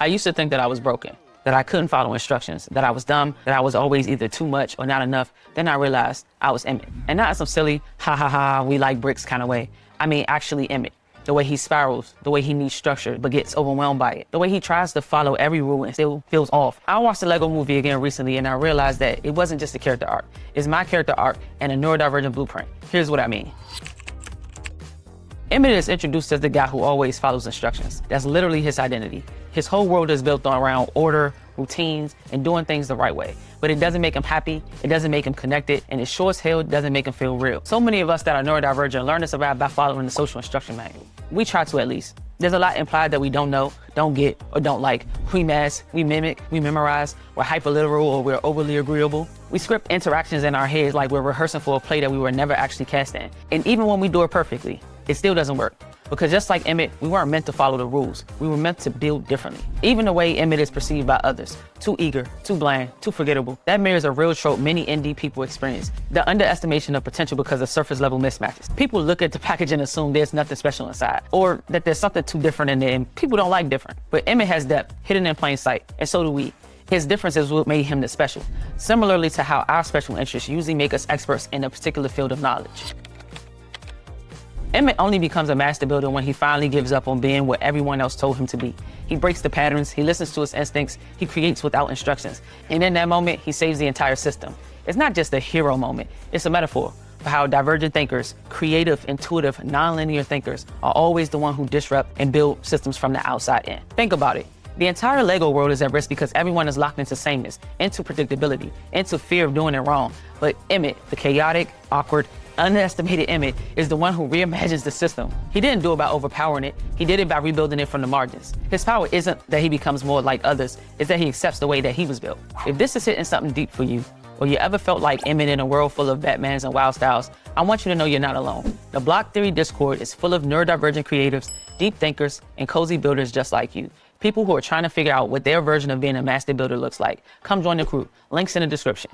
I used to think that I was broken, that I couldn't follow instructions, that I was dumb, that I was always either too much or not enough. Then I realized I was Emmett. And not in some silly, ha ha ha, we like bricks kind of way. I mean, actually Emmett. The way he spirals, the way he needs structure but gets overwhelmed by it, the way he tries to follow every rule and still feels off. I watched the Lego movie again recently and I realized that it wasn't just a character arc. It's my character arc and a neurodivergent blueprint. Here's what I mean. Emmett is introduced as the guy who always follows instructions. That's literally his identity. His whole world is built around order, routines, and doing things the right way. But it doesn't make him happy, it doesn't make him connected, and it sure as hell doesn't make him feel real. So many of us that are neurodivergent learn to survive by following the social instruction manual. We try to at least. There's a lot implied that we don't know, don't get, or don't like. We mask, we mimic, we memorize, we're hyperliteral, or we're overly agreeable. We script interactions in our heads like we're rehearsing for a play that we were never actually cast in. And even when we do it perfectly, it still doesn't work. Because just like Emmett, we weren't meant to follow the rules. We were meant to build differently. Even the way Emmett is perceived by others, too eager, too bland, too forgettable, that mirrors a real trope many indie people experience, the underestimation of potential because of surface level mismatches. People look at the package and assume there's nothing special inside, or that there's something too different in there, and people don't like different. But Emmett has depth, hidden in plain sight, and so do we. His difference is what made him the special, similarly to how our special interests usually make us experts in a particular field of knowledge. Emmett only becomes a master builder when he finally gives up on being what everyone else told him to be. He breaks the patterns, he listens to his instincts, he creates without instructions. And in that moment, he saves the entire system. It's not just a hero moment, it's a metaphor for how divergent thinkers, creative, intuitive, nonlinear thinkers are always the one who disrupt and build systems from the outside in. Think about it. The entire Lego world is at risk because everyone is locked into sameness, into predictability, into fear of doing it wrong. But Emmett, the chaotic, awkward, underestimated Emmett, is the one who reimagines the system. He didn't do it by overpowering it, he did it by rebuilding it from the margins. His power isn't that he becomes more like others, it's that he accepts the way that he was built. If this is hitting something deep for you, or you ever felt like Emmett in a world full of Batmans and wild styles, I want you to know you're not alone. The BlockTheory Discord is full of neurodivergent creatives, deep thinkers, and cozy builders just like you. People who are trying to figure out what their version of being a master builder looks like. Come join the crew, links in the description.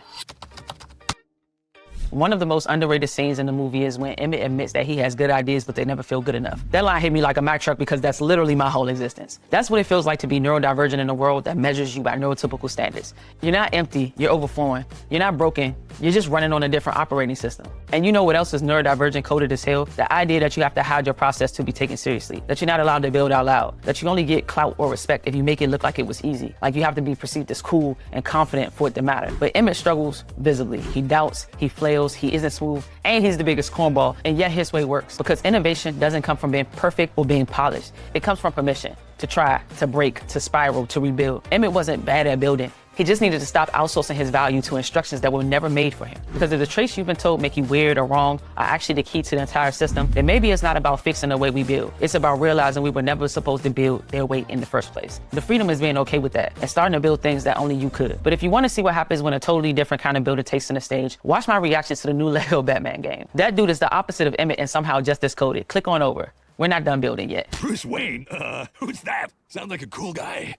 One of the most underrated scenes in the movie is when Emmett admits that he has good ideas, but they never feel good enough. That line hit me like a Mack truck because that's literally my whole existence. That's what it feels like to be neurodivergent in a world that measures you by neurotypical standards. You're not empty, you're overflowing. You're not broken, you're just running on a different operating system. And you know what else is neurodivergent coded as hell? The idea that you have to hide your process to be taken seriously, that you're not allowed to build out loud, that you only get clout or respect if you make it look like it was easy, like you have to be perceived as cool and confident for it to matter. But Emmett struggles visibly. He doubts, he flails, he isn't smooth, and he's the biggest cornball, and yet his way works. Because innovation doesn't come from being perfect or being polished. It comes from permission to try, to break, to spiral, to rebuild. Emmett wasn't bad at building. He just needed to stop outsourcing his value to instructions that were never made for him. Because if the traits you've been told make you weird or wrong are actually the key to the entire system, then maybe it's not about fixing the way we build. It's about realizing we were never supposed to build their way in the first place. The freedom is being okay with that and starting to build things that only you could. But if you want to see what happens when a totally different kind of builder takes center stage, watch my reaction to the new Lego Batman game. That dude is the opposite of Emmett and somehow just as coded. Click on over. We're not done building yet. Bruce Wayne? Who's that? Sounds like a cool guy.